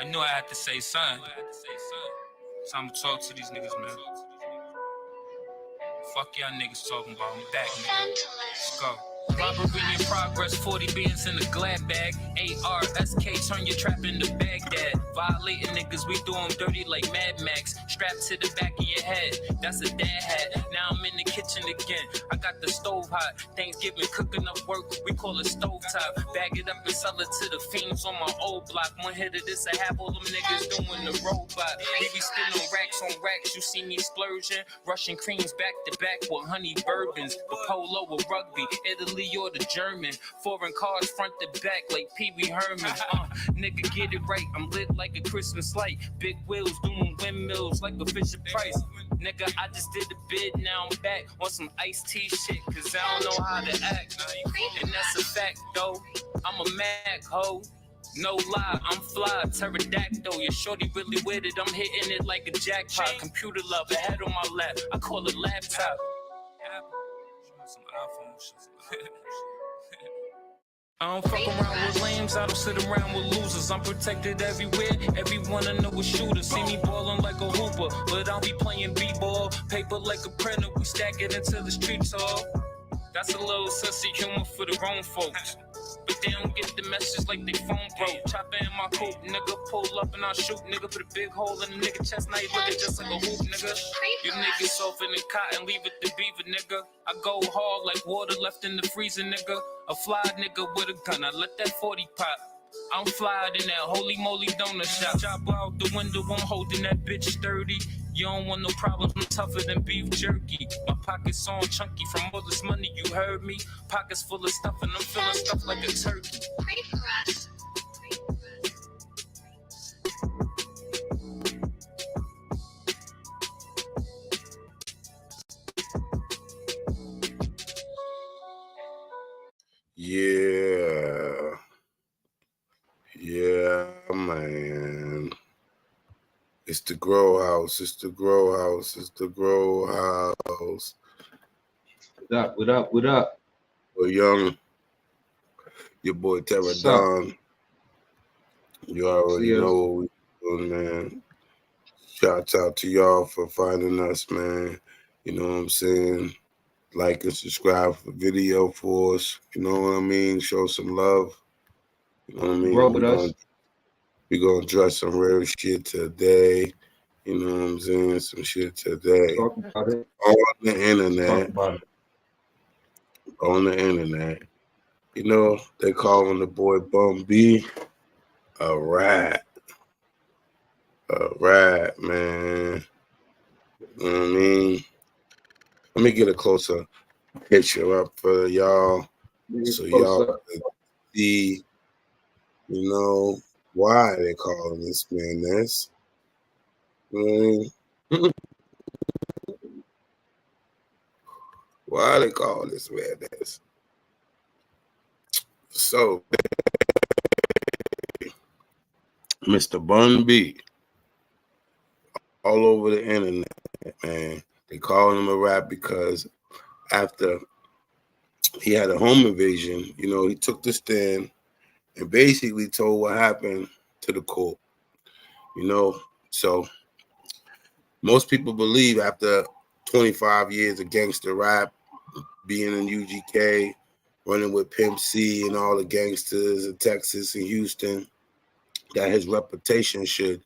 I knew I had to say something. Time to talk to these niggas, man. Fuck y'all niggas talking about. I'm back, nigga. Let's go. Robbery in progress, 40 beans in a glad bag. ARSK, turn your trap into Baghdad. Violating niggas, we do them dirty like Mad Max. Strapped to the back of your head, that's a dad hat. Now I'm in the kitchen again, I got the stove hot. Thanksgiving cooking up work, we call it stove top. Bag it up and sell it to the fiends on my old block. One hit of this, I have all them niggas doing the robot. We be spinning racks on racks, you see me splurging. Russian creams back to back with honey bourbons. The polo with rugby, Italy or the German. Foreign cars front to back like Pee Wee Herman. Nigga get it right, I'm lit like a Christmas light. Big wheels doing windmills like a Fisher Price. Nigga, I just did a bid, now I'm back on some iced tea shit, cause I don't know how to act. And that's a fact though, I'm a Mac ho. No lie, I'm fly, pterodactyl. Your shorty really with it, I'm hitting it like a jackpot. Computer love, a head on my lap, I call it laptop. Some iPhone shit. I don't fuck around with lames, I don't sit around with losers. I'm protected everywhere, everyone I know is shooters. See me ballin' like a hooper, but I'll be playing b-ball. Paper like a printer, we stack it until the streets all. That's a little sussy humor for the grown folks. But they don't get the message like they phone broke. Chopper in my coupe, nigga, pull up and I shoot. Nigga, put a big hole in the nigga chest, now you looking just like a hoop, nigga. You niggas soft in the cotton, leave it to beaver, nigga. I go hard like water left in the freezer, nigga. A fly nigga with a gun, I let that 40 pop. I'm flyed in that holy moly donut shop. Chop out the window, I'm holding that bitch sturdy. You don't want no problems, I'm tougher than beef jerky. My pockets on chunky from all this money, you heard me. Pockets full of stuff and I'm feeling stuff like a turkey. Pray for us. Yeah, man. It's the grow house. It's the grow house. It's the grow house. What up? What up? What up? Well, young, your boy Terra Don. You already know what we doing, man. Shouts out to y'all for finding us, man. You know what I'm saying? Like and subscribe for video for us. You know what I mean? Show some love. You know what I mean? Roll with us. We're going to dress some real shit today. You know what I'm saying? Some shit today. Talk about it. On the internet. Talk about it. On the internet. You know, they calling the boy Bun B a rat. A rat, man. You know what I mean? Let me get a closer picture up for y'all. So y'all can see, you know, why they calling this man this. You know what I mean? Why they call this man this? So, Mr. Bun B, all over the internet, man. They calling him a rat because after he had a home invasion, you know, he took the stand and basically told what happened to the court. You know, so most people believe after 25 years of gangster rap, being in UGK, running with Pimp C and all the gangsters in Texas and Houston, that his reputation should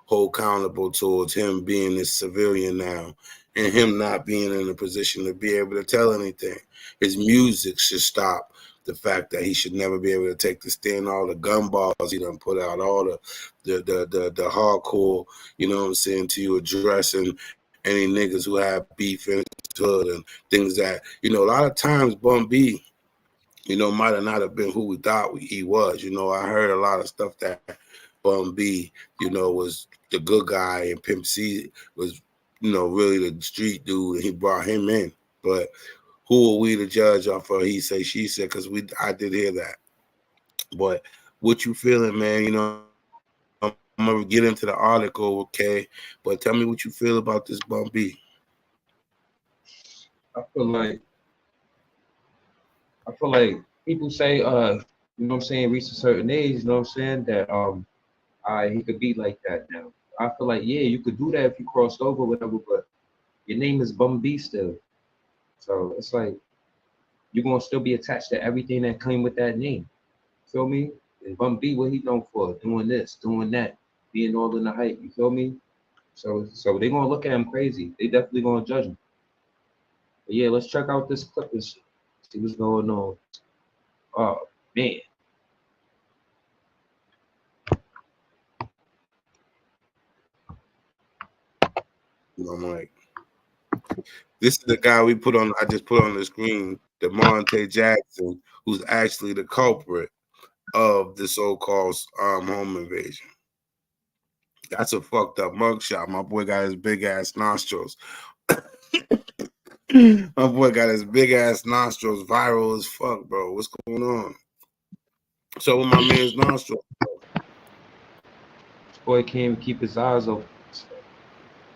hold accountable towards him being this civilian now and him not being in a position to be able to tell anything. His music should stop. The fact that he should never be able to take the stand, all the gun bars he done put out, all the hardcore, you know what I'm saying, to you addressing any niggas who have beef in his hood and things that, you know, a lot of times Bun B, you know, might have not have been who we thought he was. You know, I heard a lot of stuff that Bun B, you know, was the good guy and Pimp C was, you know, really the street dude and he brought him in. But who are we to judge off of he say, she said, because I did hear that. But what you feeling, man, you know, I'm going to get into the article, okay? But tell me what you feel about this Bun B. I feel like people say, you know what I'm saying, reach a certain age, you know what I'm saying, that he could be like that now. I feel like, yeah, you could do that if you crossed over, whatever, but your name is Bun B still. So it's like you're gonna still be attached to everything that came with that name. Feel me? And Bun B, what he known for? Doing this, doing that, being all in the hype. You feel me? So they gonna look at him crazy. They definitely gonna judge him. But yeah, let's check out this clip and shit. See what's going on. Oh man. I'm like, this is the guy we put on. I just put on the screen, DeMonte Jackson, who's actually the culprit of the so-called home invasion. That's a fucked up mugshot. My boy got his big ass nostrils. My boy got his big ass nostrils viral as fuck, bro. What's going on? So with my man's nostrils, This boy can't even keep his eyes open.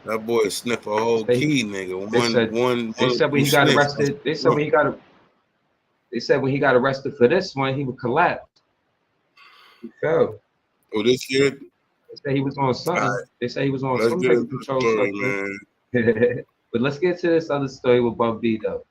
that boy sniff a whole They, key, nigga. they said One they or said when two he got sniffs. arrested, they said when he got arrested for this one, he would collapse. He fell. Oh, this year, They said he was on all something. right, They said he was on let's some get type into of the controlled story, substance. man. But let's get to this other story with Bun B though.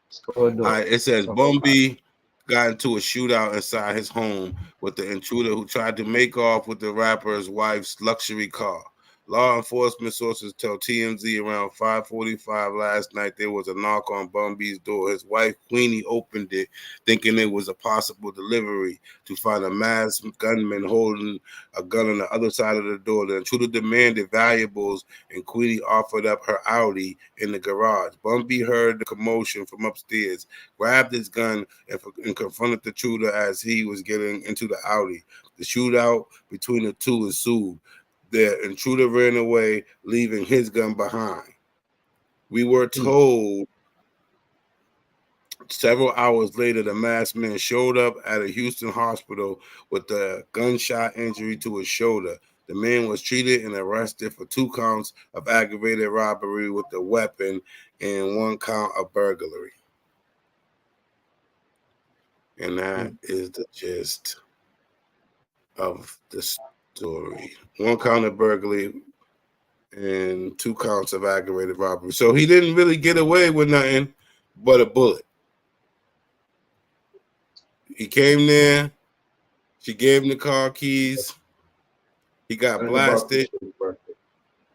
What's going on? All right, it says Talk Bun about it. B got into a shootout inside his home with the intruder who tried to make off with the rapper's wife's luxury car. Law enforcement sources tell TMZ around 5:45 last night there was a knock on Bun B's door. His wife Queenie opened it, thinking it was a possible delivery, to find a masked gunman holding a gun on the other side of the door. The intruder demanded valuables, and Queenie offered up her Audi in the garage. Bun B heard the commotion from upstairs, grabbed his gun, and confronted the intruder as he was getting into the Audi. The shootout between the two ensued. The intruder ran away, leaving his gun behind. We were told several hours later the masked man showed up at a Houston hospital with a gunshot injury to his shoulder. The man was treated and arrested for 2 counts of aggravated robbery with a weapon and 1 count of burglary. And that is the gist of the story. 1 count of burglary and 2 counts of aggravated robbery. So he didn't really get away with nothing but a bullet. He came there. She gave him the car keys. He got Nothing about this blasted. shit is worth it.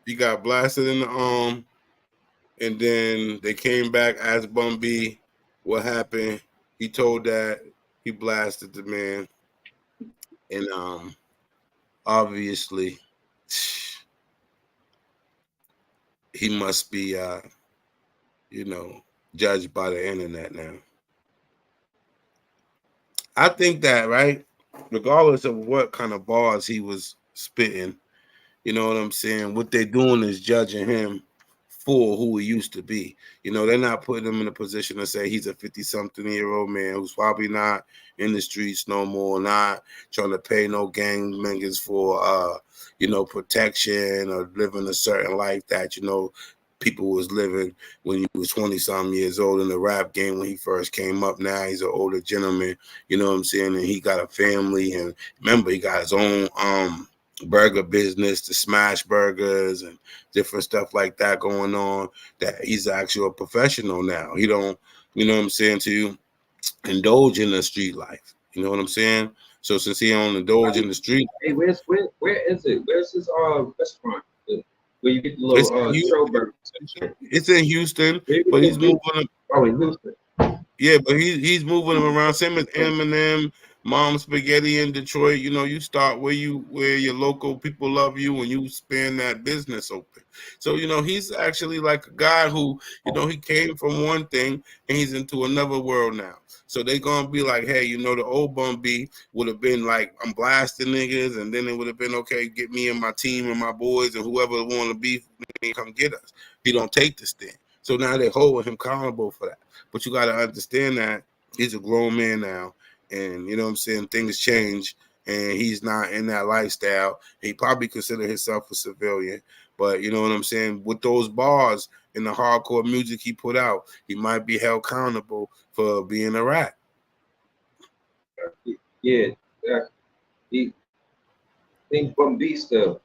He got blasted in the arm. And then they came back, asked Bun B what happened. He told that he blasted the man. And obviously he must be judged by the internet now. I think that, right, regardless of what kind of bars he was spitting, you know what I'm saying? What they're doing is judging him for who he used to be. You know, they're not putting him in a position to say he's a 50-something-year-old man who's probably not in the streets no more, not trying to pay no gang members for, protection or living a certain life that, people was living when he was 20-some years old in the rap game when he first came up. Now he's an older gentleman, you know what I'm saying? And he got a family, and remember, he got his own burger business, the smash burgers and different stuff like that going on, that he's actually a professional now. He don't, you know what I'm saying, to indulge in the street life. You know what I'm saying? So since he don't indulge in the street, Hey, where is it? Where's this restaurant? Where you get the it's little trail burgers and shit. it's in Houston, Where but you he's get moving. Oh, in Houston. Yeah, but he's moving them around. Same as Eminem, Mom Spaghetti in Detroit. You know, you start where your local people love you and you span that business open. So, he's actually like a guy who, he came from one thing and he's into another world now. So they gonna be like, hey, the old Bun B would have been like, I'm blasting niggas, and then it would have been okay, get me and my team and my boys and whoever want to be, come get us. He don't take this thing. So now they're holding him accountable for that. But you got to understand that he's a grown man now, and you know what I'm saying, things change, and he's not in that lifestyle. He probably consider himself a civilian, but you know what I'm saying, with those bars and the hardcore music he put out, he might be held accountable for being a rat. Yeah, yeah. He Name's Bun B still.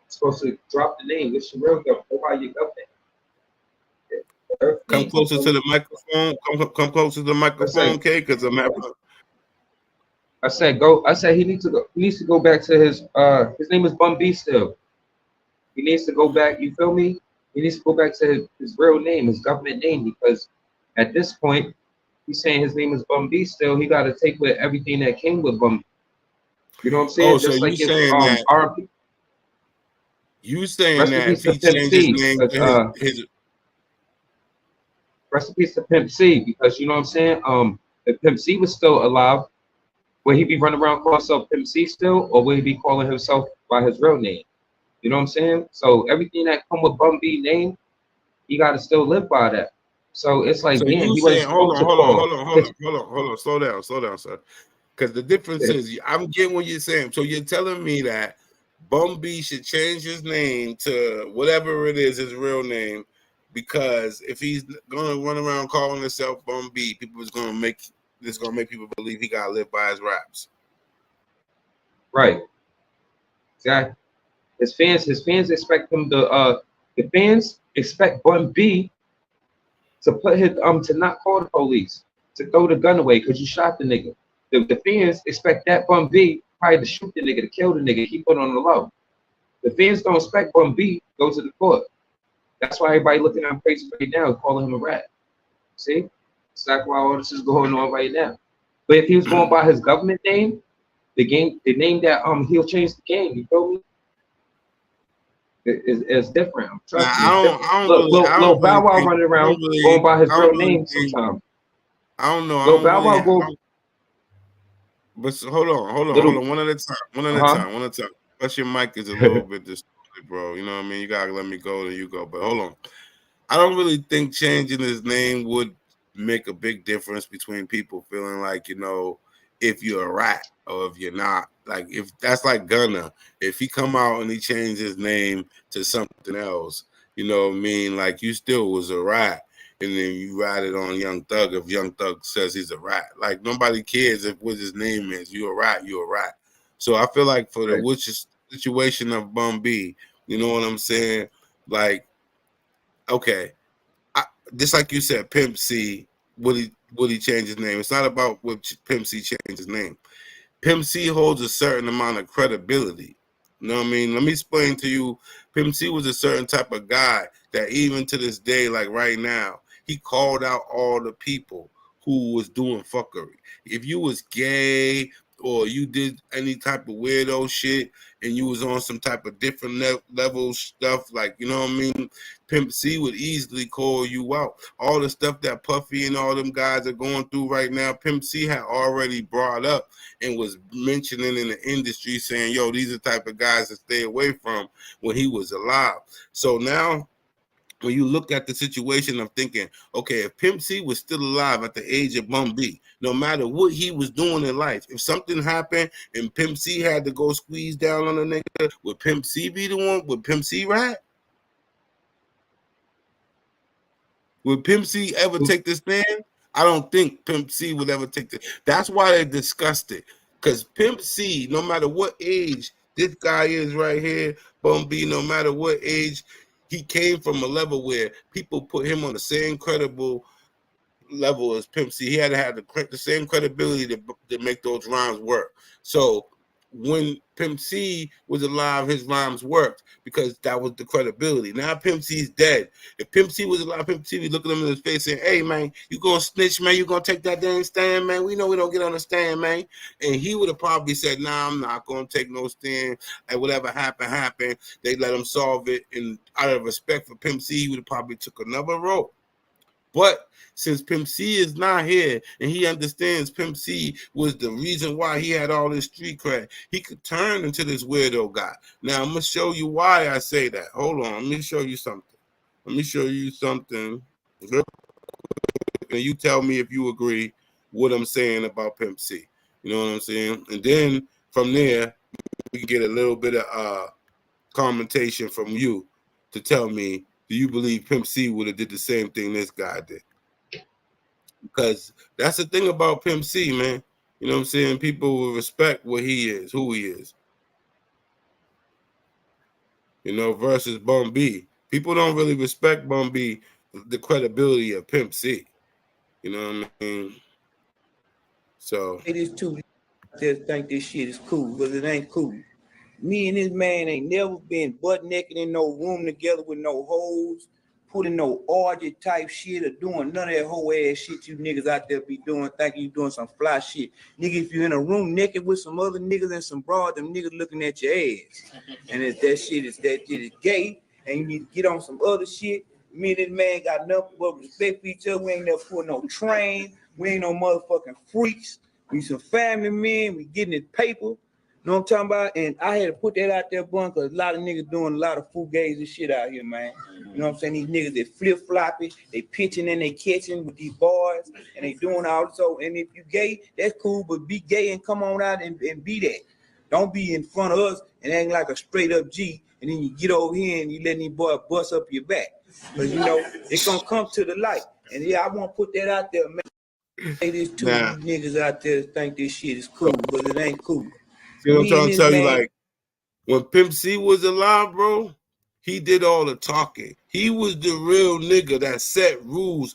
Supposed to drop the name. What's your real government? Go by your government. Come Name. closer to the microphone. Come closer to the I microphone, said, okay? Because I'm having. go. I said he needs to go. He needs to go back to his. His name is Bun B still. He needs to go back. You feel me? He needs to go back to his real name, his government name, because at this point, he's saying his name is Bun B still. He got to take with everything that came with Bun B. You know what I'm Oh, saying? so Just you like if saying that? R.P. You saying Rest in that peace if to he Pimp changed his C. name Because to his rest in peace to Pimp C. Because you know what I'm saying? If Pimp C was still alive, would he be running around calling himself Pimp C still, or would he be calling himself by his real name? You know what I'm saying? So everything that come with Bun B name, he got to still live by that. So it's like, so damn, you he wasn't saying supposed to call. hold on, slow down, sir. Because the difference is, I'm getting what you're saying. So you're telling me that Bun B should change his name to whatever it is, his real name, because if he's gonna run around calling himself Bun B, people is gonna make people believe he gotta live by his raps. Right. Exactly. His fans expect him to the fans expect Bun B to put his to not call the police, to throw the gun away because you shot the nigga. The fans expect that Bun B probably to shoot the nigga, to kill the nigga, keep it on the low. The fans don't expect Bun B to go to the court. That's why everybody looking at him crazy right now, calling him a rat. See? It's like why all this is going on right now. But if he was going by his government name, the name that he'll change the game, you feel me? It's different. Now Trust me, it's different. Look, I Lil don't Bow really Wow think, running around going by his I real don't really name think, sometimes. I don't know, I Lil don't Bow really, Wow go but hold little on, one at a uh-huh. time. Plus your mic is a little bit distorted, bro. You know what I mean? You gotta let me go, then you go. But hold on. I don't really think changing his name would make a big difference between people feeling like, if you're a rat or if you're not. Like, if that's like Gunna, if he come out and he changed his name to something else, you know what I mean? Like, you still was a rat. And then you ride it on Young Thug if Young Thug says he's a rat. Like, nobody cares if what his name is. You're a rat, you're a rat. So I feel like for the Right. which situation of Bun B, you know what I'm saying? Like, okay, just like you said, Pimp C, would he change his name? It's not about what Pimp C changed his name. Pimp C holds a certain amount of credibility. You know what I mean? Let me explain to you. Pimp C was a certain type of guy that even to this day, like right now, he called out all the people who was doing fuckery. If you was gay or you did any type of weirdo shit and you was on some type of different level stuff, like, you know what I mean? Pimp C would easily call you out. All the stuff that Puffy and all them guys are going through right now, Pimp C had already brought up and was mentioning in the industry saying, yo, these are the type of guys to stay away from when he was alive. So now when you look at the situation of thinking, okay, if Pimp C was still alive at the age of Bun B, no matter what he was doing in life, if something happened and Pimp C had to go squeeze down on a nigga, would Pimp C be the one? Would Pimp C rat? Would Pimp C ever take this stand? I don't think Pimp C would ever take this. That's why they discussed it. Because Pimp C, no matter what age this guy is right here, Bun B, no matter what age, he came from a level where people put him on the same credible level as Pimp C. He had to have the same credibility to make those rhymes work. So when Pimp C was alive, his rhymes worked because that was the credibility. Now Pimp C's dead. If Pimp C was alive, Pimp C would look at him in his face saying, hey, man, you gonna snitch, man? You gonna take that dang stand, man? We know we don't get on the stand, man. And he would have probably said, nah, I'm not gonna take no stand. And whatever happened. They let him solve it. And out of respect for Pimp C, he would have probably took another road. But since Pimp C is not here and he understands Pimp C was the reason why he had all this street cred, he could turn into this weirdo guy. Now, I'm going to show you why I say that. Hold on. Let me show you something. And you tell me if you agree what I'm saying about Pimp C. You know what I'm saying? And then from there, we can get a little bit of commentation from you to tell me, do you believe Pimp C would have did the same thing this guy did? Because that's the thing about Pimp C, man. You know what I'm saying? People will respect what he is, who he is. you know, versus Bun B. People don't really respect Bun B, the credibility of Pimp C. You know what I mean? So It is too. Just think this shit is cool, but it ain't cool. Me and this man ain't never been butt naked in no room together with no hoes, putting no orgy type shit or doing none of that whole ass shit you niggas out there be doing, thinking you doing some fly shit. Nigga, if you in a room naked with some other niggas and some broad, them niggas looking at your ass. And if that shit is gay and you need to get on some other shit, me and this man got nothing but respect for each other. We ain't never put no train. We ain't no motherfucking freaks. We some family men. We getting this paper. You know what I'm talking about? And I had to put that out there, Bun, because a lot of niggas doing a lot of fugazi shit out here, man. You know what I'm saying? These niggas, they flip-floppy, they pitching and they catching with these boys, and they doing all this. So, and if you gay, that's cool, but be gay and come on out and be that. Don't be in front of us and act like a straight-up G, and then you get over here and you let these boys bust up your back. Because, you know, it's going to come to the light. And, yeah, I want to put that out there, man. Hey, there's two now, niggas out there that think this shit is cool, but it ain't cool. see what I'm Me trying and to this tell you? man, Like, when Pimp C was alive, bro, he did all the talking. He was the real nigga that set rules,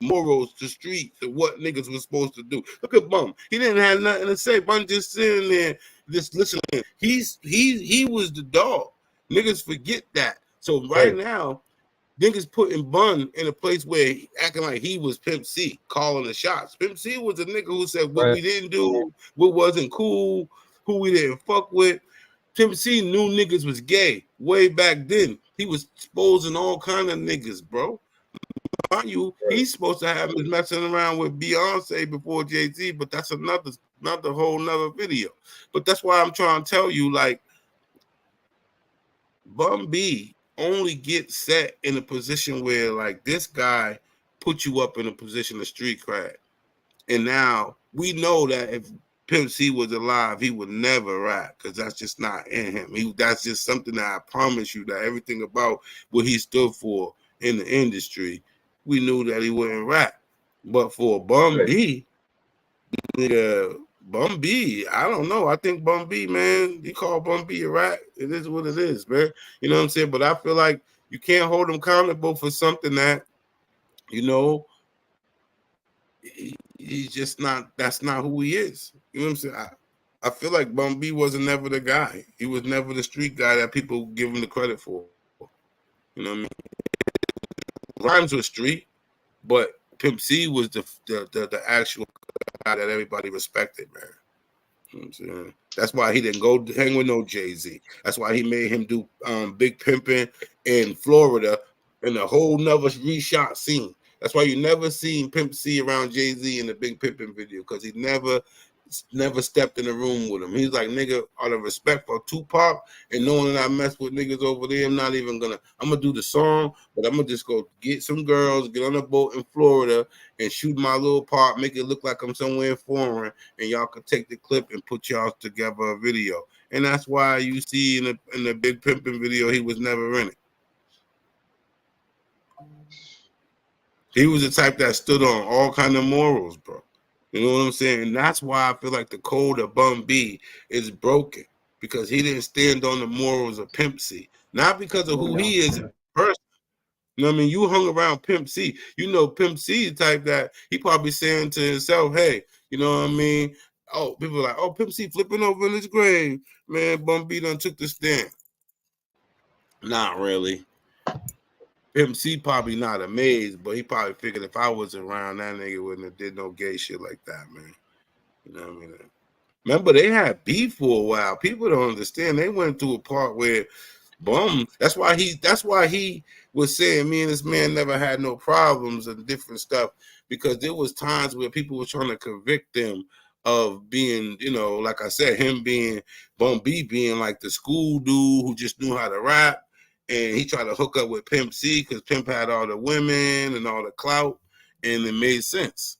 morals, the streets, and what niggas was supposed to do. Look at Bum. He didn't have nothing to say. Bum just sitting there, just listening. He was the dog. Niggas forget that. So right now, niggas putting Bun in a place where he acting like he was Pimp C, calling the shots. Pimp C was a nigga who said what we didn't do, what wasn't cool, who we didn't fuck with. Pimp C knew niggas was gay way back then. He was exposing all kind of niggas, bro. Mind you, he's supposed to have been messing around with Beyonce before Jay-Z, but that's another whole nother video. But that's why I'm trying to tell you, like, Bun B only gets set in a position where, like, this guy put you up in a position of street cred. And now we know that if Pimp C was alive, he would never rap because that's just not in him. That's just something that I promise you that everything about what he stood for in the industry, we knew that he wouldn't rap. But for Bun B, Bun B, I don't know. I think Bun B, man, you call Bun B a rap, it is what it is, man. You know what I'm saying? But I feel like you can't hold him accountable for something that, you know, he's just not, that's not who he is. You know what I'm saying? I feel like Bun B wasn't never the guy. He was never the street guy that people give him the credit for. You know what I mean? Rhymes were street, but Pimp C was the actual guy that everybody respected, man. You know what I'm saying? That's why he didn't go hang with no Jay-Z. That's why he made him do Big Pimpin' in Florida in a whole nother reshot scene. That's why you never seen Pimp C around Jay-Z in the Big Pimpin' video, because he never stepped in the room with him. He's like, nigga, out of respect for Tupac and knowing that I mess with niggas over there, I'm gonna do the song, but I'm gonna just go get some girls, get on a boat in Florida and shoot my little part, make it look like I'm somewhere foreign, and y'all can take the clip and put y'all together a video. And that's why you see in the Big Pimpin' video, he was never in it. He was the type that stood on all kind of morals, bro. You know what I'm saying? And that's why I feel like the code of Bun B is broken, because he didn't stand on the morals of Pimp C. Not because of who he is as a person. You know what I mean? You hung around Pimp C. You know Pimp C is the type that he probably saying to himself, hey, you know what I mean? Oh, people are like, oh, Pimp C flipping over in his grave. Man, Bun B done took the stand. Not really. Pimp C probably not amazed, but he probably figured if I was around, that nigga wouldn't have did no gay shit like that, man. You know what I mean? Remember, they had beef for a while. People don't understand. They went through a part where that's why he was saying me and this man never had no problems and different stuff, because there was times where people were trying to convict them of being, you know, like I said, him being Bun B being like the school dude who just knew how to rap. And he tried to hook up with Pimp C because Pimp had all the women and all the clout, and it made sense.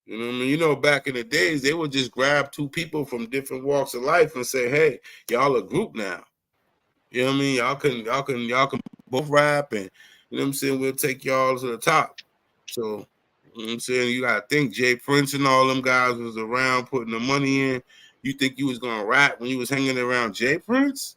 You know what I mean? You know, back in the days, they would just grab two people from different walks of life and say, hey, y'all a group now. You know what I mean? Y'all can both rap, and you know what I'm saying, we'll take y'all to the top. So, you know what I'm saying, you gotta think Jay Prince and all them guys was around putting the money in. You think you was gonna rap when you was hanging around Jay Prince?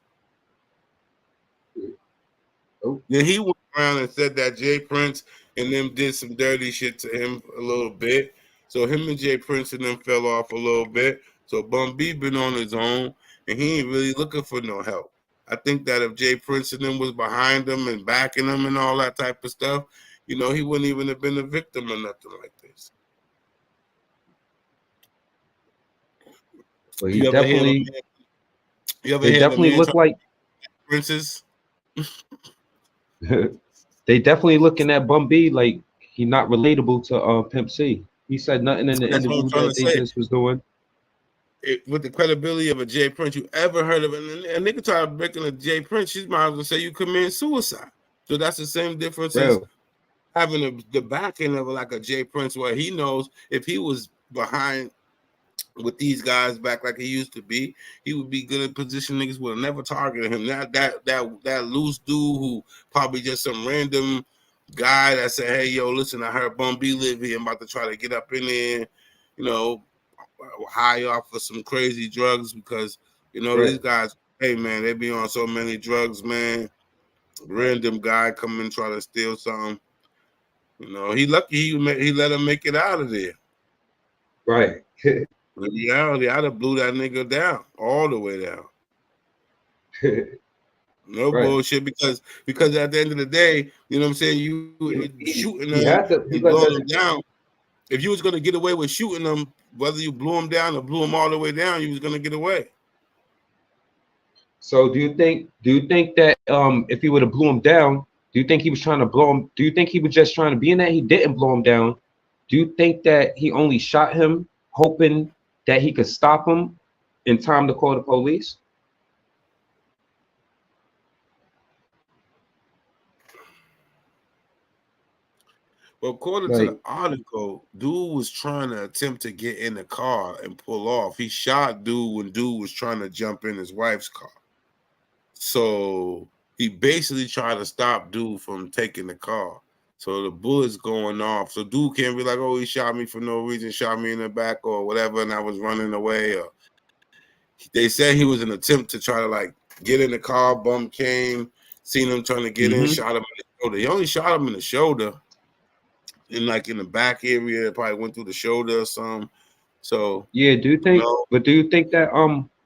Oh. Then he went around and said that Jay Prince and them did some dirty shit to him a little bit. So him and Jay Prince and them fell off a little bit. So Bun B been on his own, and he ain't really looking for no help. I think that if Jay Prince and them was behind him and backing him and all that type of stuff, you know, he wouldn't even have been a victim or nothing like this. But he definitely, you ever they hear definitely the look like Princes? they definitely looking at Bun B like he not relatable to Pimp C. He said nothing in the That's what I'm interview trying that to they say. just was doing. With the credibility of a Jay Prince, you ever heard of it? A nigga try breaking a Jay Prince, she might as well say you commit suicide. So that's the same difference as having the backing of like a Jay Prince, where he knows if he was behind with these guys back like he used to be, he would be good in position. Niggas would have never targeted him. That loose dude who probably just some random guy that said, "Hey, yo, listen, I heard Bun B live here. I'm about to try to get up in there, you know, high off of some crazy drugs because you know these guys. Hey, man, they be on so many drugs, man. Random guy come and try to steal something. You know, he lucky he let him make it out of there. Right. In reality, I'd have blew that nigga down all the way down. No bullshit, because at the end of the day, you know what I'm saying, you shooting them and blowing them down. If you was gonna get away with shooting them, whether you blew them down or blew them all the way down, you was gonna get away. So do you think that if he would have blew him down, do you think he was trying to blow him? Do you think he was just trying to be in that he didn't blow him down? Do you think that he only shot him hoping that he could stop him in time to call the police? Well, according to the article, dude was trying to attempt to get in the car and pull off. He shot dude when dude was trying to jump in his wife's car. So he basically tried to stop dude from taking the car. So the bullet's going off. So dude can't be like, oh, he shot me for no reason, shot me in the back or whatever, and I was running away. Or they said he was an attempt to try to like get in the car. Bum came, seen him trying to get in, shot him in the shoulder. He only shot him in the shoulder. In like in the back area, it probably went through the shoulder or something. So yeah, do you think? But do you think that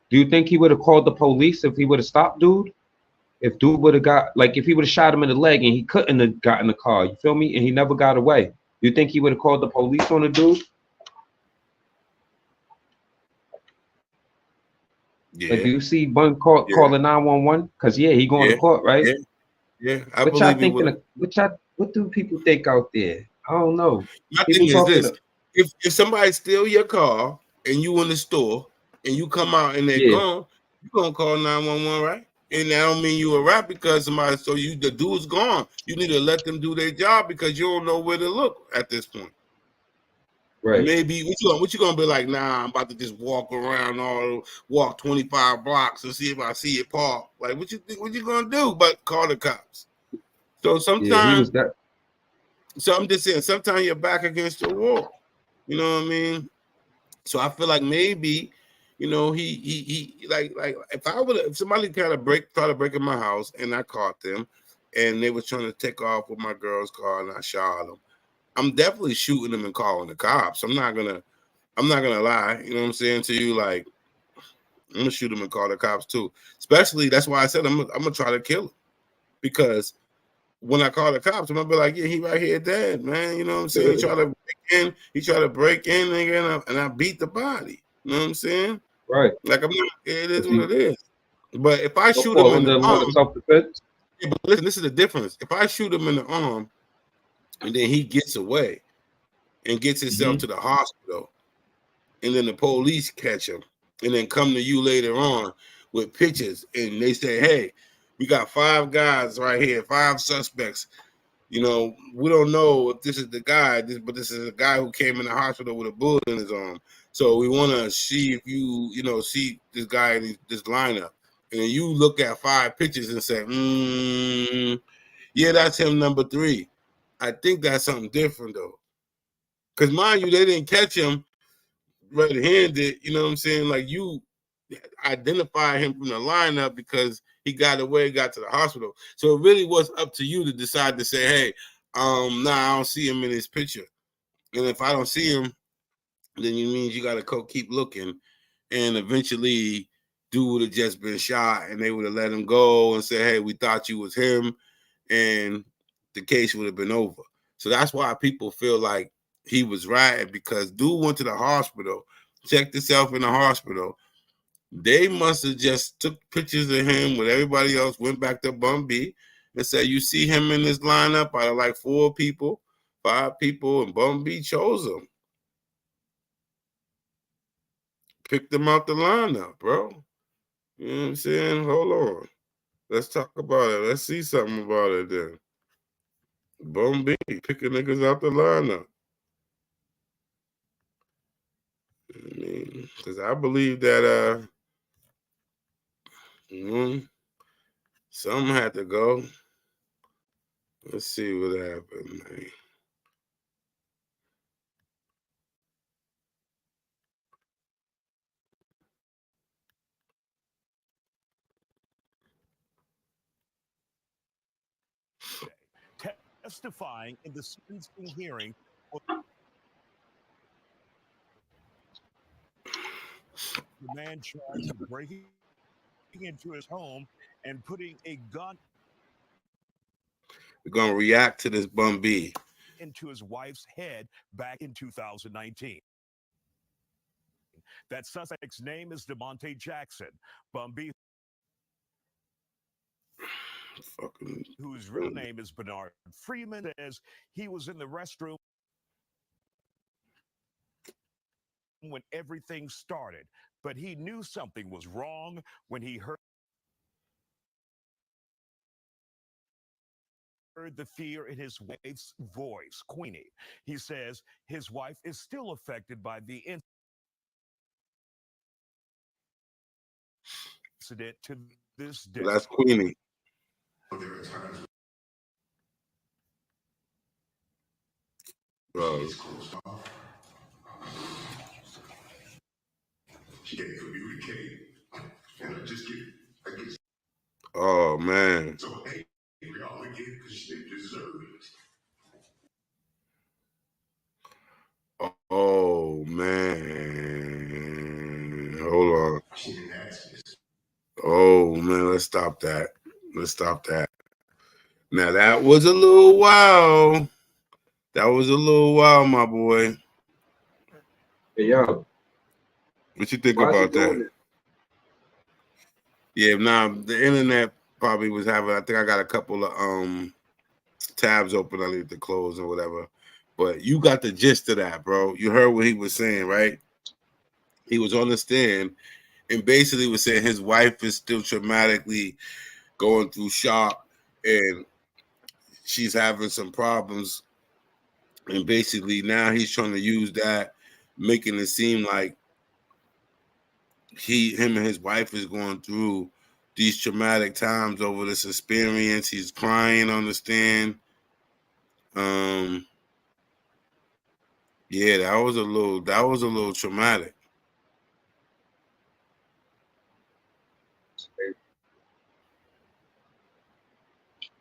do you think he would have called the police if he would have stopped dude? If dude would have got like if he would have shot him in the leg and he couldn't have got in the car, you feel me? And he never got away. You think he would have called the police on the dude? Yeah. Like, do you see Bun calling 911? Because yeah, he going to court, right? Yeah. What y'all thinking? What do people think out there? I don't know. My thing is this: if somebody steal your car and you in the store and you come out and they're gone, you gonna call 911, right? And that don't mean you a rap because somebody stole you. The dude's gone. You need to let them do their job because you don't know where to look at this point. Right. Maybe what you gonna be like? Nah, I'm about to just walk 25 blocks and see if I see it park. Like what you think? What you gonna do? But call the cops. So sometimes. So I'm just saying, sometimes you're back against the wall. You know what I mean? So I feel like maybe, you know, he like if somebody try to break in my house and I caught them and they was trying to take off with my girl's car and I shot them, I'm definitely shooting them and calling the cops. I'm not gonna lie, you know what I'm saying to you, like I'm gonna shoot them and call the cops too. Especially that's why I said I'm gonna try to kill him, because when I call the cops, I'm gonna be like, yeah, he right here dead, man. You know what I'm saying? He tried to break in, and I beat the body. You know what I'm saying? Right. Like it is what it is. But if I shoot him in the arm, yeah, but listen, this is the difference. If I shoot him in the arm and then he gets away and gets himself to the hospital, and then the police catch him and then come to you later on with pictures and they say, hey, we got 5 guys right here, 5 suspects. You know, we don't know if this is the guy, but this is a guy who came in the hospital with a bullet in his arm. So we want to see if you know, see this guy in this lineup. And then you look at 5 pictures and say, yeah, that's him, number 3. I think that's something different, though. Because mind you, they didn't catch him red-handed, you know what I'm saying? Like you identify him from the lineup because he got away, got to the hospital. So it really was up to you to decide to say, hey, nah, I don't see him in this picture. And if I don't see him, then it means you got to keep looking. And eventually, dude would have just been shot and they would have let him go and say, hey, we thought you was him. And the case would have been over. So that's why people feel like he was right, because dude went to the hospital, checked himself in the hospital. They must have just took pictures of him with everybody else, went back to Bun B and said, you see him in this lineup out of like 4 people, 5 people, and Bun B chose him. Picked him out the lineup, bro. You know what I'm saying? Hold on. Let's talk about it. Let's see something about it then. Bun B picking niggas out the lineup. I mean, because I believe that something had to go. Let's see what happened, man. Testifying in the sentencing hearing. The man charged with breaking into his home and putting a gun. We're going to react to this Bun B Into his wife's head back in 2019. That suspect's name is DeMonte Jackson. Bun B, whose real name is Bernard Freeman, says he was in the restroom when everything started, but he knew something was wrong when he heard the fear in his wife's voice, Queenie. He says his wife is still affected by the incident to this day. That's Queenie. There are times Bro. she's closed off. She can't communicate. And I get Oh, man. so angry all again because they deserve it. Oh, man. Hold on. She didn't ask this. Oh, man, let's stop that. Let's stop that. Now, that was a little wild. That was a little wild, my boy. Hey, yo. What you think about that? Yeah, nah, the internet probably was having, I think I got a couple of tabs open I need to close or whatever. But you got the gist of that, bro. You heard what he was saying, right? He was on the stand and basically was saying his wife is still traumatically going through shock and she's having some problems. And basically now he's trying to use that, making it seem like him and his wife is going through these traumatic times over this experience. He's crying on the stand. Yeah, that was a little traumatic.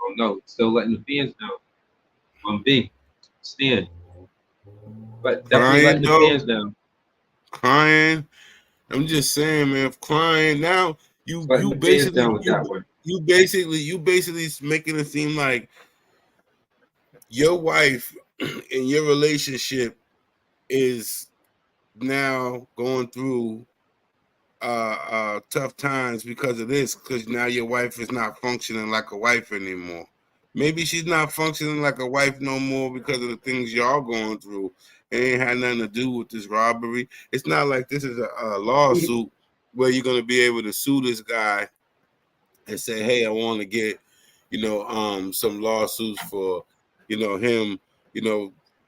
Oh no, still letting the fans know. Bun B, stand. But definitely letting the fans know. Crying. I'm just saying, man, crying now. You basically making it seem like your wife and your relationship is now going through tough times because of this, because now your wife is not functioning like a wife anymore. Maybe she's not functioning like a wife no more because of the things y'all going through. It ain't had nothing to do with this robbery. It's not like this is a lawsuit where you're going to be able to sue this guy and say, hey, I want to get, some lawsuits for, him,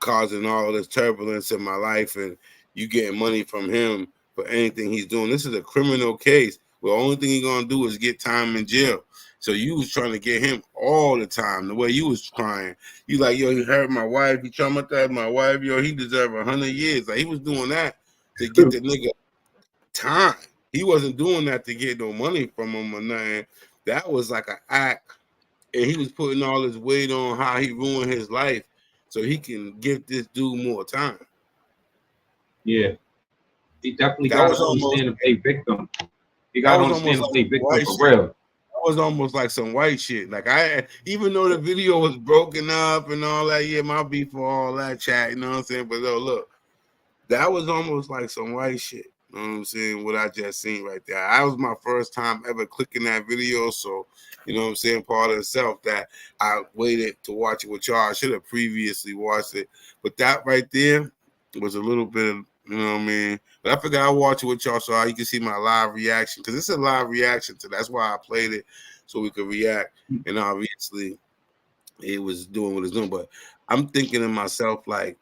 causing all this turbulence in my life and you getting money from him for anything he's doing. This is a criminal case. Well, the only thing he's going to do is get time in jail. So you was trying to get him all the time. The way you was crying, you like, yo, he hurt my wife. He traumatized my wife. Yo, he deserved 100 years. Like he was doing that to get the nigga time. He wasn't doing that to get no money from him or nothing. That was like an act, and he was putting all his weight on how he ruined his life so he can give this dude more time. Yeah. He definitely That got was to almost understand and play victim. He that got to was almost understand and like play some victim white for shit. real. That was almost like some white shit. Like even though the video was broken up and all that, yeah, my beef for all that chat, you know what I'm saying? But look, that was almost like some white shit. You know what I'm saying? What I just seen right there. That was my first time ever clicking that video. So, you know what I'm saying? Part of itself that I waited to watch it with y'all. I should have previously watched it. But that right there was a little bit of, you know what I mean? But I figured I'll watch it with y'all so you can see my live reaction. Because it's a live reaction to that's why I played it so we could react. And obviously it was doing what it's doing. But I'm thinking to myself, like,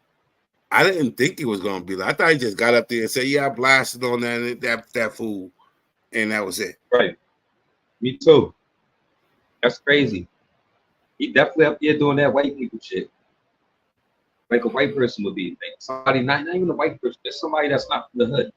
I didn't think it was gonna be like. I thought he just got up there and said, "Yeah, I blasted on that fool," and that was it. Right. Me too. That's crazy. He definitely up there doing that white people shit. Like a white person would be. Like somebody, not even a white person, just somebody that's not from the hood.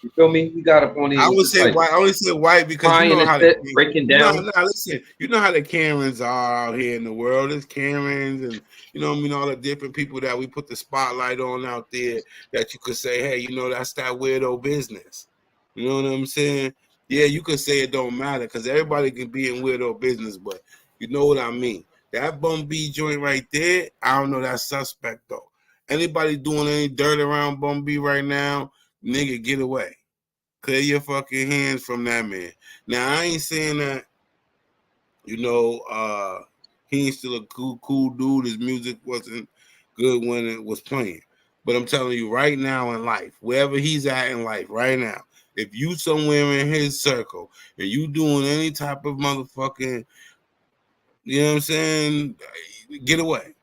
You feel me? He got up on it. I It's would just say like white. I only say white because you crying know and how the shit, breaking no, down. listen. You know how the Karens are out here in the world. There's Karens, and you know what I mean. All the different people that we put the spotlight on out there that you could say, hey, you know, that's that weirdo business. You know what I'm saying? Yeah, you could say it don't matter because everybody can be in weirdo business, but you know what I mean. That Bun B joint right there, I don't know that suspect though. Anybody doing any dirt around Bun B right now, nigga, get away. Clear your fucking hands from that man. Now I ain't saying that, you know, he ain't still a cool dude. His music wasn't good when it was playing. But I'm telling you right now in life, wherever he's at in life right now, if you somewhere in his circle and you doing any type of motherfucking, you know what I'm saying, get away.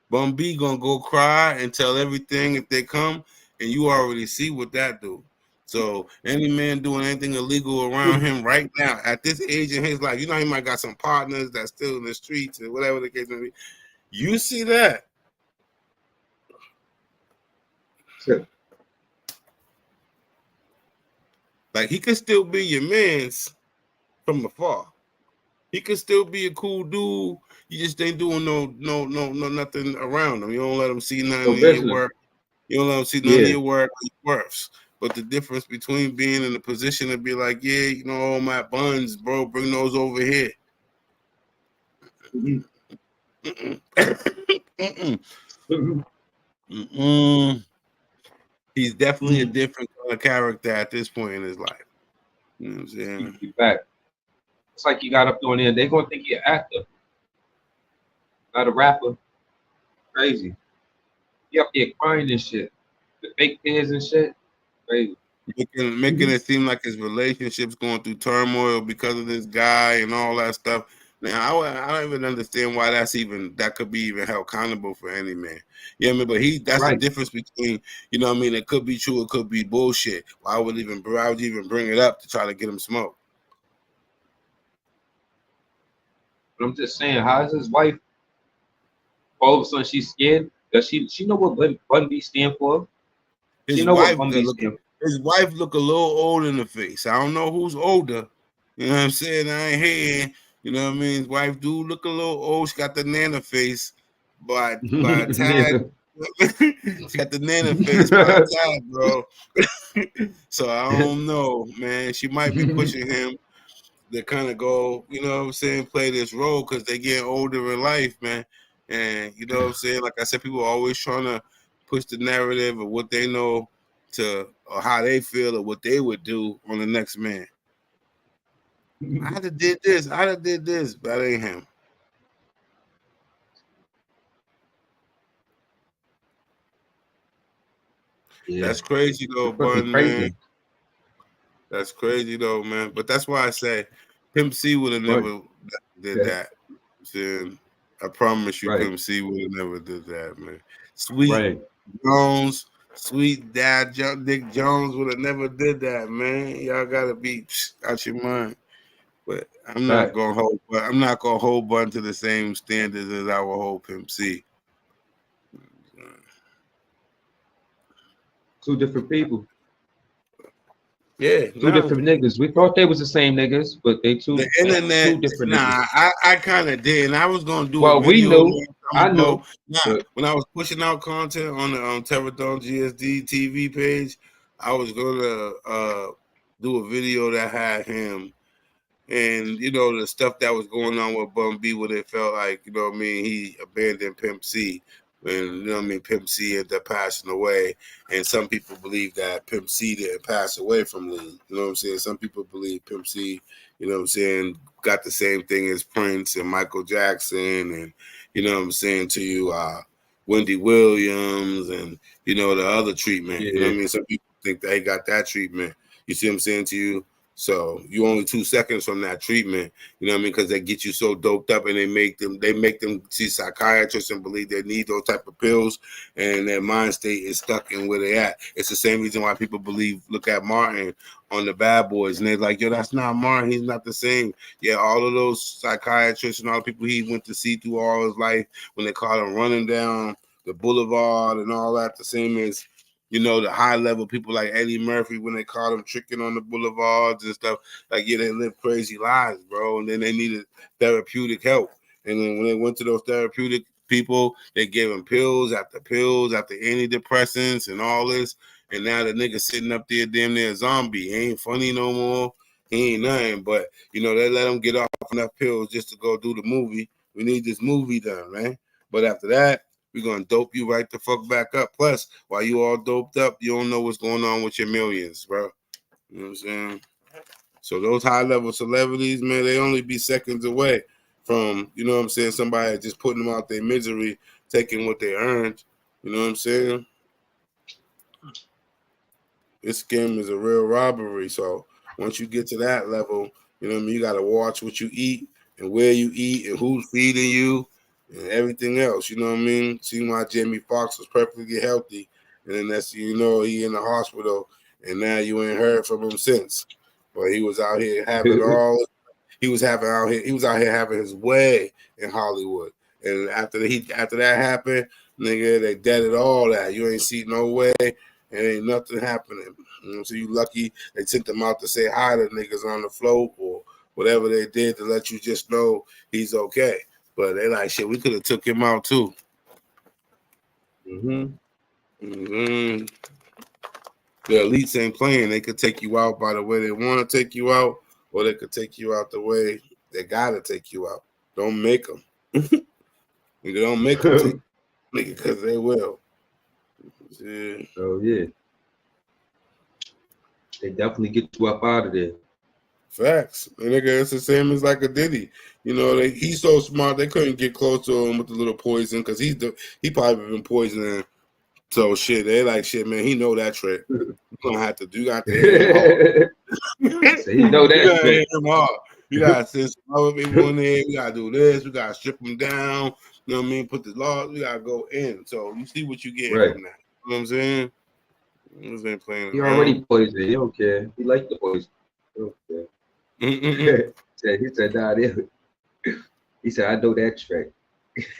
Bun B gonna go cry and tell everything if they come, and you already see what that do. So any man doing anything illegal around him right now at this age in his life, you know he might got some partners that's still in the streets and whatever the case may be. You see that? Shit. Like he could still be your man's from afar. He could still be a cool dude. You just ain't doing no nothing around him. You don't let him see nothing No of your business. work. You don't let him see none of Yeah. your work or your worths. But the difference between being in a position to be like, yeah, you know, all my buns, bro, bring those over here. Mhm. Mm-mm. Mm-mm. He's definitely a different kind of character at this point in his life. You know what I'm saying? You back. It's like you got up doing there. They're gonna think you're an actor, not a rapper. Crazy. You up there crying and shit. The fake tears and shit. Crazy. Making it seem like his relationship's going through turmoil because of this guy and all that stuff. Now I don't even understand why that could be even held accountable for any man. You know what I mean? But that's the Right. difference between, you know what I mean, it could be true, it could be bullshit. Why would you even bring it up to try to get him smoked? But I'm just saying, how is his wife all of a sudden she's scared? Does she know what Bun B stand for? She His know what wife Bun B stand for. his wife look a little old in the face. I don't know who's older. You know what I'm saying? I ain't hating. You know what I mean? His wife do look a little old. She got the nana face by a tad. She got the nana face by a tad, bro. So I don't know, man. She might be pushing him to kind of go, you know what I'm saying, play this role because they getting older in life, man. And you know what I'm saying? Like I said, people are always trying to push the narrative of what they know to or how they feel or what they would do on the next man. I'd have did this, but that ain't him. Yeah, That's crazy though, it's fucking Bun, man. crazy. That's crazy though, man. But that's why I say Pimp C would have Right. never did Yeah. that. Saying, I promise you, Right. Pimp C would have never did that, man. Sweet Right. Jones, sweet dad, Dick Jones would have never did that, man. Y'all gotta be out your mind. But I'm not Fact. gonna hold Bun to the same standards as I will hold Pimp C. Two different people. Yeah, Two different niggas. We thought they was the same niggas, but they two the internet. two different Nah, niggas. I kind of did, and I was gonna do a Well, we video. knew. I knew. Nah, But when I was pushing out content on the Terrathon GSD TV page, I was gonna do a video that had him. And you know the stuff that was going on with Bun B, where they felt like, you know what I mean, he abandoned Pimp C, and you know what I mean, Pimp C ended up passing away. And some people believe that Pimp C didn't pass away from lean. You know what I'm saying? Some people believe Pimp C, you know what I'm saying, got the same thing as Prince and Michael Jackson, and you know what I'm saying to you, Wendy Williams, and you know the other treatment. yeah. You know what I mean? Some people think that he got that treatment. You see what I'm saying to you? So you only 2 seconds from that treatment, you know what I mean? Because they get you so doped up, and they make them see psychiatrists and believe they need those type of pills, and their mind state is stuck in where they at. It's the same reason why people look at Martin on the Bad Boys, and they're like, yo, that's not Martin. He's not the same. Yeah, all of those psychiatrists and all the people he went to see through all his life, when they caught him running down the boulevard and all that, the same as, you know, the high level people like Eddie Murphy, when they caught him tricking on the boulevards and stuff, like, yeah, they live crazy lives, bro. And then they needed therapeutic help. And then when they went to those therapeutic people, they gave them pills after antidepressants and all this. And now the nigga sitting up there damn near a zombie. He ain't funny no more. He ain't nothing. But, you know, they let him get off enough pills just to go do the movie. We need this movie done, man. But after that, we're going to dope you right the fuck back up. Plus, while you all doped up, you don't know what's going on with your millions, bro. You know what I'm saying? So those high-level celebrities, man, they only be seconds away from, you know what I'm saying, somebody just putting them out their misery, taking what they earned. You know what I'm saying? This game is a real robbery. So once you get to that level, you know what I mean, you got to watch what you eat and where you eat and who's feeding you and everything else. You know what I mean? See why Jamie Foxx was perfectly healthy, and then that's, you know, he in the hospital, and now you ain't heard from him since. But he was out here having all. He was out here having his way in Hollywood. And after that happened, nigga, they deaded all that. You ain't see no way, and ain't nothing happening. You know, so you lucky they sent them out to say hi to niggas on the float or whatever they did to let you just know he's okay. But they like, shit, we could have took him out too. The elites ain't playing. They could take you out by the way they want to take you out, or they could take you out the way they gotta take you out. Don't make them. Nigga, don't make them take nigga, because they will. Yeah. Oh yeah. They definitely get you up out of there. Facts. And nigga, it's the same as like a Diddy. You know, he's so smart they couldn't get close to him with the little poison, because he probably been poisoning. So shit, they like, shit, man, he know that trick. You got to hit him hard. So he know that you gotta trick. hit him hard. You gotta send some other people in there. We gotta do this. We gotta strip him down. You know what I mean? Put the law. We gotta go in. So you see what you get from that. You know what I'm saying? He already poisoned. He don't care. He like the poison. He don't care. He said, nah, he said, I know that trick. He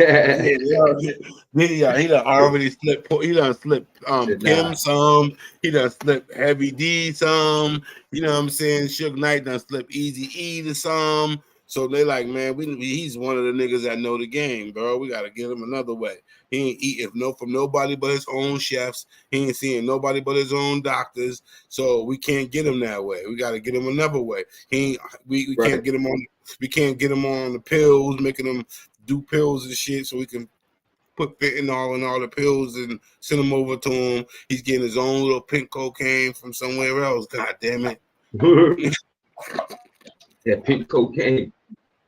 done already slipped. He done slipped Kim some. He done slipped Heavy D some. You know what I'm saying? Suge Knight done slipped Easy E to some. So they like, man, he's one of the niggas that know the game, bro. We gotta get him another way. He ain't eating from nobody but his own chefs. He ain't seeing nobody but his own doctors. So we can't get him that way. We gotta get him another way. We can't get him on. We can't get him on the pills, making him do pills and shit, so we can put fentanyl in all the pills and send them over to him. He's getting his own little pink cocaine from somewhere else. God damn it. That pink cocaine.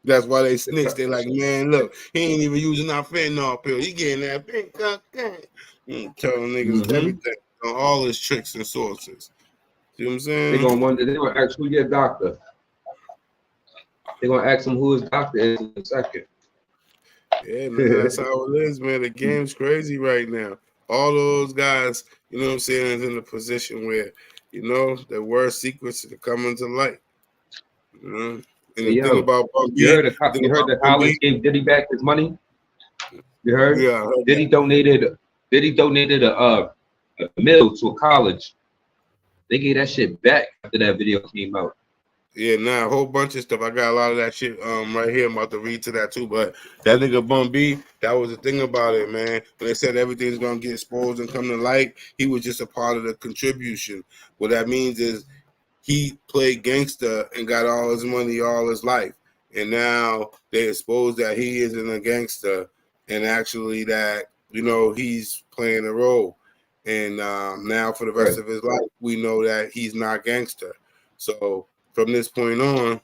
That's why they snitch. They like, man, look, he ain't even using our fentanyl pill. He getting that pink cocaine. Telling niggas everything on all his tricks and sources. See what I'm saying? They're gonna ask who your doctor. They're gonna ask him who his doctor is in a second. Yeah, man, that's how it is, man. The game's crazy right now. All those guys, you know what I'm saying, is in a position where, you know, their worst secrets are coming to light. You know? And the thing about Bun B, you heard the college gave Diddy back his money? You heard? Yeah. Diddy donated a mill to a college. They gave that shit back after that video came out. Yeah, nah, a whole bunch of stuff. I got a lot of that shit right here. I'm about to read to that too. But that nigga Bun B, that was the thing about it, man. When they said everything's gonna get exposed and come to light, he was just a part of the contribution. What that means is he played gangster and got all his money all his life. And now they expose that he isn't a gangster and actually that, you know, he's playing a role. And now for the rest of his life, we know that he's not gangster. So from this point on,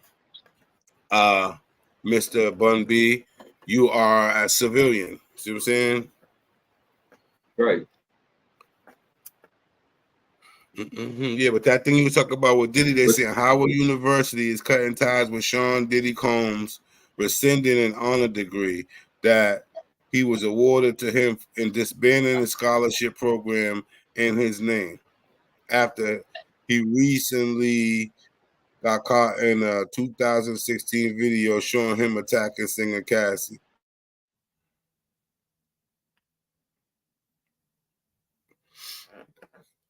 Mr. Bun B, you are a civilian. See what I'm saying? Right. Yeah, but that thing you was talking about with Diddy, they saying Howard University is cutting ties with Sean Diddy Combs, rescinding an honor degree that he was awarded to him and disbanding a scholarship program in his name after he recently got caught in a 2016 video showing him attacking singer Cassie.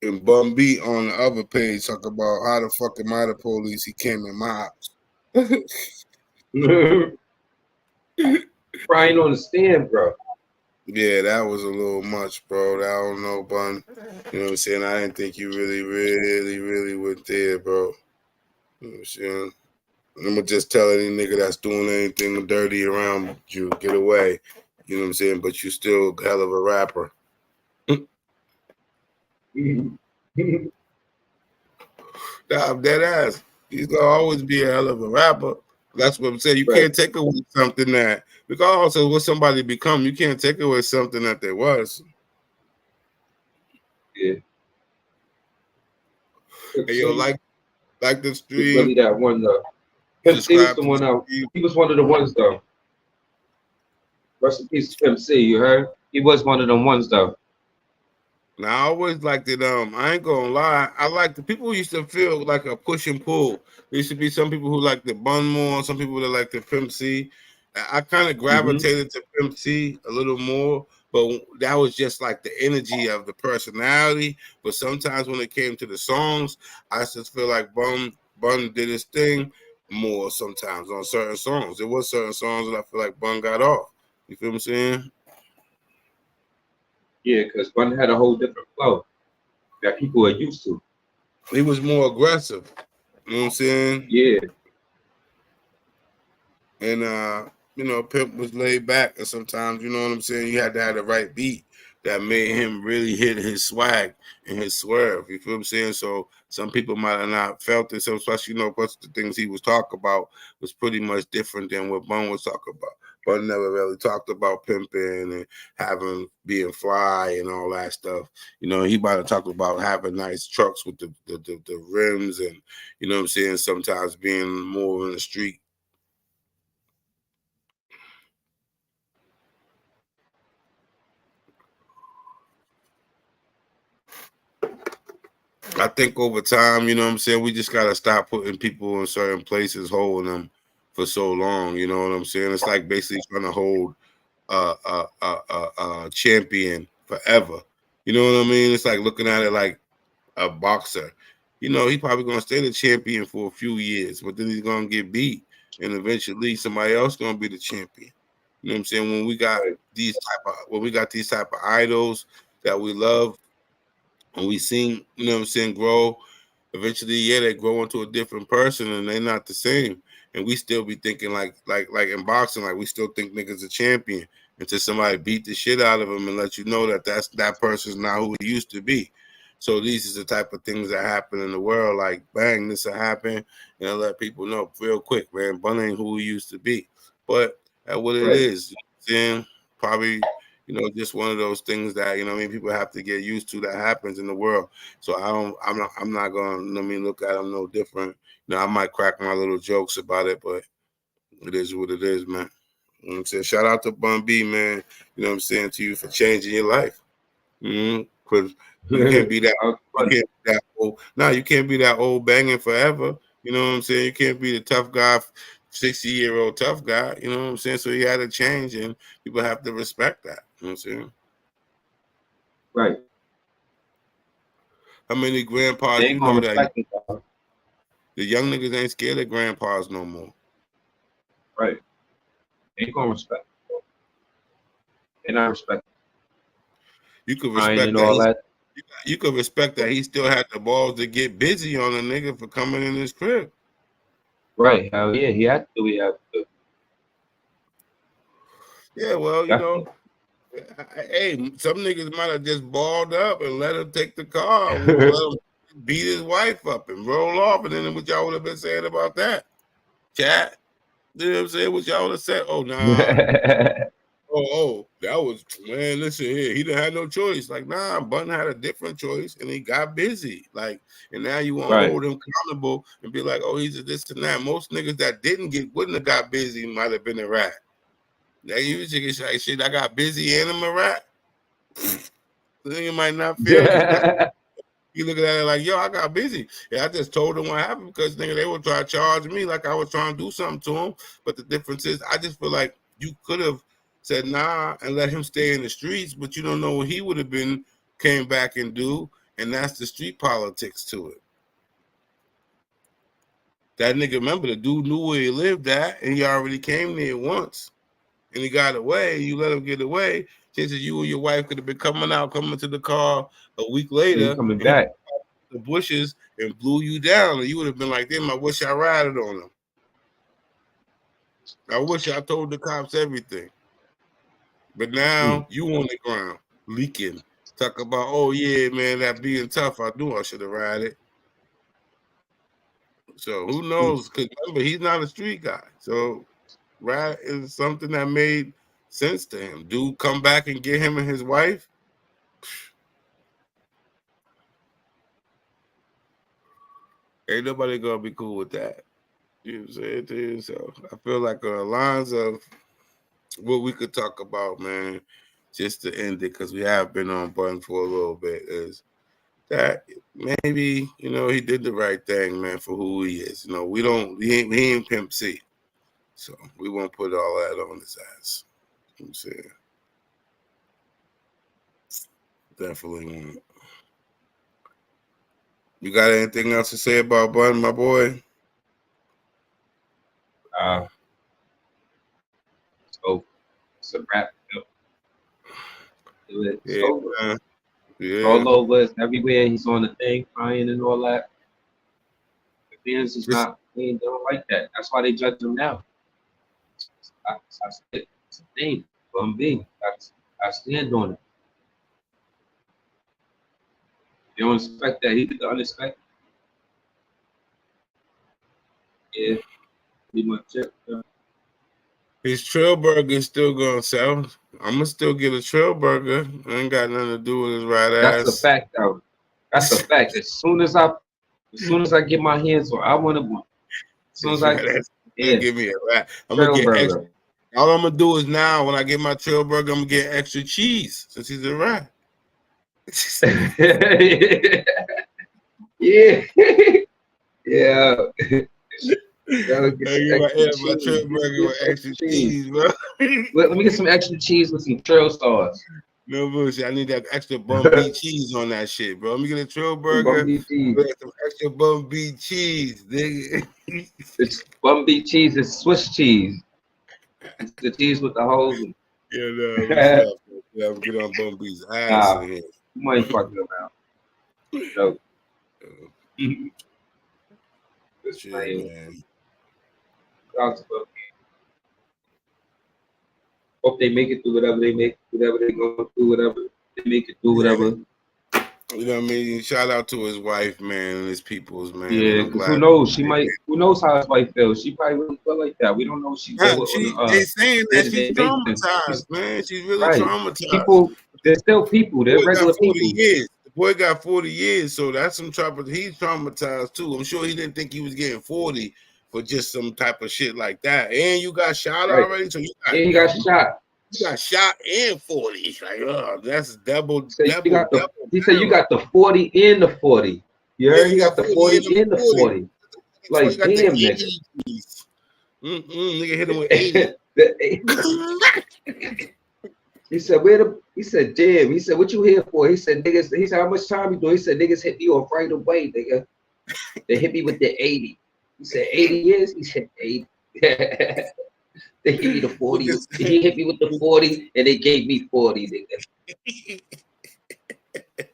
And Bun B on the other page talk about how the fuck am I the police? He came in my house. Crying on the stand, bro. Yeah, that was a little much, bro. I don't know, Bun. You know what I'm saying? I didn't think you really went there, bro. You know what I'm saying? I'm gonna just tell any nigga that's doing anything dirty around you, get away. You know what I'm saying? But you still a hell of a rapper. Nah, I'm dead ass. He's gonna always be a hell of a rapper. That's what I'm saying. You can't take away something that, regardless of what somebody become, you can't take away something that there was. Yeah. Hey, yo, like the stream. It's really that one though. Pimp C was the one out. He was one of the ones though. Rest in peace, Pimp C. You heard? He was one of them ones though. Now I always liked it. I ain't gonna lie. I like the people who used to feel like a push and pull. There used to be some people who like the Bun more, some people that like the Pimp C. I kind of gravitated to Pimp C a little more, but that was just like the energy of the personality. But sometimes when it came to the songs, I just feel like Bun did his thing more sometimes on certain songs. There was certain songs that I feel like Bun got off. You feel what I'm saying? Yeah, because Bun had a whole different flow that people are used to. He was more aggressive. You know what I'm saying? Yeah. And you know, Pimp was laid back, and sometimes, you know what I'm saying, you had to have the right beat that made him really hit his swag and his swerve. You feel what I'm saying? So some people might have not felt it. So especially, you know, plus the things he was talking about was pretty much different than what Bun was talking about. Bun never really talked about pimping and having being fly and all that stuff. You know, he might have talked about having nice trucks with the rims and, you know what I'm saying, sometimes being more in the street. I think over time, you know what I'm saying, we just gotta stop putting people in certain places, holding them for so long. You know what I'm saying? It's like basically trying to hold a champion forever. You know what I mean? It's like looking at it like a boxer. You know, he's probably gonna stay the champion for a few years, but then he's gonna get beat, and eventually somebody else gonna be the champion. You know what I'm saying? When we got these type of idols that we love, and we seen, you know what I'm saying, grow, eventually, yeah, they grow into a different person and they're not the same. And we still be thinking like in boxing, like we still think niggas a champion until somebody beat the shit out of him and let you know that that person's not who he used to be. So these is the type of things that happen in the world. Like, bang, this will happen, and I let people know real quick, man. Bun ain't who he used to be. But that's what it is. You know what I'm saying? Probably, you know, just one of those things that, you know, I mean, people have to get used to that happens in the world. So I'm not gonna, look at them no different. You know, I might crack my little jokes about it, but it is what it is, man. You know what I'm saying? Shout out to Bun B, man. You know what I'm saying, to you for changing your life. Because you can't be that, old. No, you can't be that old banging forever. You know what I'm saying? You can't be the tough guy, 60-year-old tough guy. You know what I'm saying? So he had to change, and people have to respect that. You know what I'm saying? Right. How many grandpas They you ain't know gonna that respect it, though. the young niggas ain't scared of grandpas no more? Right. They ain't gonna respect it. They're not respecting You could crying respect and that all that. you could respect that he still had the balls to get busy on a nigga for coming in his crib. Right. Hell yeah, he had to. He had to. Yeah, well, you know, Definitely. hey, some niggas might have just balled up and let him take the car, let him beat his wife up and roll off, and then what y'all would have been saying about that? Chat, you know what I'm saying? What y'all would have said? Oh, nah. That was, man, listen here. He didn't have no choice. Like, nah, Bun had a different choice and he got busy. Like, and now you want to Right. hold him accountable and be like, oh, he's a this and that. Most niggas that wouldn't have got busy might have been a rat. Now you just like, shit, I got busy and I'm a rat. Then you might not feel it. You looking at it like, yo, I got busy. Yeah, I just told them what happened because nigga, they were trying to charge me like I was trying to do something to them. But the difference is, I just feel like you could have said nah and let him stay in the streets, but you don't know what he would have came back and do, and that's the street politics to it. That nigga, remember, the dude knew where he lived at, and he already came there once, and he got away. You let him get away. Chances you and your wife could have been coming to the car a week later. He's coming back. The bushes and blew you down, and you would have been like, damn, I wish I rided on them. I wish I told the cops everything. But now you on the ground, leaking. Talk about, oh yeah, man, that being tough. I knew I should have ridden. So who knows? Because remember, he's not a street guy. So ride is something that made sense to him. Dude, come back and get him and his wife. Ain't nobody gonna be cool with that. You know what I'm saying to you? So I feel like on the lines of what we could talk about, man, just to end it, because we have been on Bun for a little bit, is that maybe, you know, he did the right thing, man, for who he is. You know, he ain't Pimp C. So we won't put all that on his ass. You know what I'm saying? Definitely won't. You got anything else to say about Bun, my boy? So it's a wrap. It's Yeah, over. man. Yeah. It's all over. It's everywhere. He's on the thing, crying and all that. The fans is not. They don't like that. That's why they judge him now. I said it's a thing. Bun B. I stand on it. You don't expect that. He did the unexpected. Yeah, pretty much it. His trail burger is still gonna sell. I'm gonna still get a trail burger. Ain't got nothing to do with his right That's a ass. fact, though. That's a fact. As soon as I get my hands on, I want to. As soon as I give me a rat. I'm trail gonna get burger. extra. All I'm gonna do is now, when I get my trail burger, I'm gonna get extra cheese since he's a rat. Yeah. Yeah. My trail burger with extra cheese, bro. Let me get some extra cheese with some trail sauce. No bullshit. I need that extra Bun B cheese on that shit, bro. Let me get a trail burger with some extra Bun B cheese, nigga. It's Bun B cheese is Swiss cheese. It's the cheese with the holes. Yeah, no, yeah, get on Bun B's ass in here. You might fucking around. No. Shit, man. Hope they make it through whatever they make, whatever they go through, whatever they make it through, whatever. You know what I mean? Shout out to his wife, man, and his peoples, man. Yeah, because who knows? Who knows how his wife feels? She probably wouldn't feel like that. We don't know. They're saying that she's traumatized, man. She's really traumatized. People, they're still people. They're regular people. The boy got 40 years, so that's some trouble. He's traumatized too. I'm sure he didn't think he was getting 40 for just some type of shit like that. And you got shot already, so you got shot. You got shot and 40. Like, oh, that's double. He said you got the 40 and the 40. Yeah, you got the 40 and the 40. Like, damn, nigga. Nigga hit him with 80. He said, where the, he said, damn, he said, what you here for? He said, niggas, he said, how much time you doing? He said, niggas hit me off right away, nigga. They hit me with the 80. He said, 80 years? He said, 80. They hit me the 40. He hit me with the 40 and they gave me 40, nigga.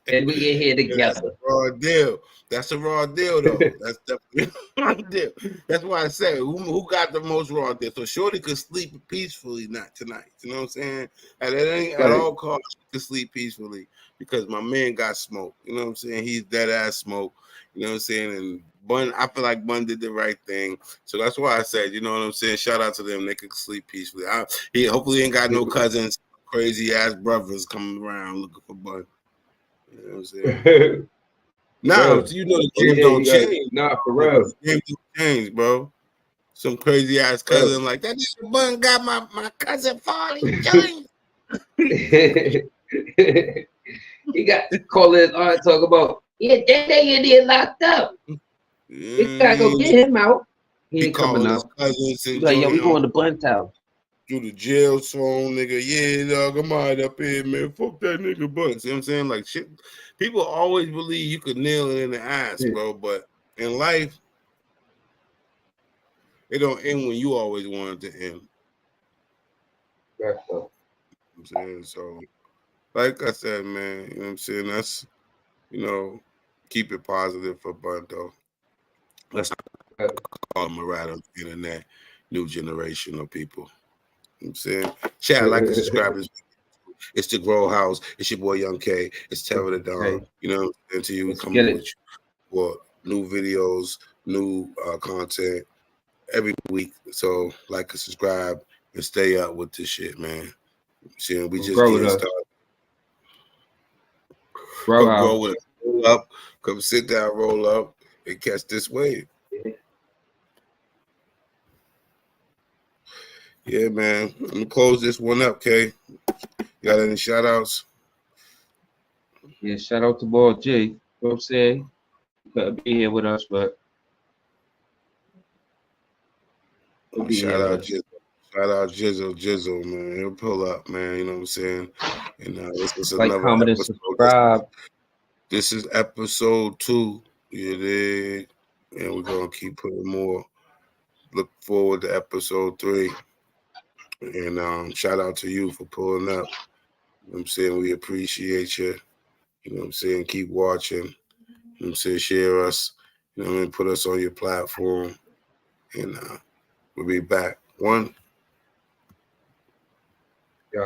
And we in here That's together. a raw deal. That's a raw deal, though. That's definitely a raw deal. That's why I said, who got the most raw deal? So Shorty could sleep peacefully not tonight. You know what I'm saying? At all costs, she could sleep peacefully because my man got smoke. You know what I'm saying? He's dead ass smoke. You know what I'm saying? And Bun, I feel like Bun did the right thing. So that's why I said, you know what I'm saying? Shout out to them. They could sleep peacefully. He hopefully ain't got no cousins, crazy ass brothers coming around looking for Bun. You know what I'm saying? Nah, you know the game don't change. Nah, for real. The game don't change, bro. Some crazy ass cousin like that nigga Bun got my cousin 40 joints. He got calling his aunt talk about, yeah, they in there locked up. We gotta go get him out. He ain't coming out. He's like, yo, we going to Bun's house. Through the jail phone, nigga. Yeah, dog, I'm out up here, man. Fuck that nigga Bun. See what I'm saying? Like shit. People always believe you could nail it in the ass, bro. But in life, it don't end when you always want it to end. That's so. I'm saying so. Like I said, man, you know what I'm saying? That's, keep it positive for Bun, though. Let's not call him a rat on the internet, new generation of people. You know what I'm saying? Chat, like, and subscribe. It's the Grow House. It's your boy Young K. It's Terror the Dawn. You know what I'm saying? To you, we come with you for new videos, new content every week. So like and subscribe and stay up with this shit, man. See, we just getting started. Come grow with us. Roll up. Come sit down, roll up, and catch this wave. Yeah, man. I'm gonna close this one up, K. You got any shout outs? Yeah, shout out to Ball J. You know what I'm saying? Couldn't be here with us, but shout out Jizzle, man. He'll pull up, man. You know what I'm saying? And this is like, another comment, and subscribe. This is episode 2. You dig? And we're gonna keep putting more. Look forward to episode 3. And shout out to you for pulling up. You know what I'm saying? We appreciate you. You know what I'm saying? Keep watching. You know what I'm saying? Share us. You know what I mean? Put us on your platform. And we'll be back. 1,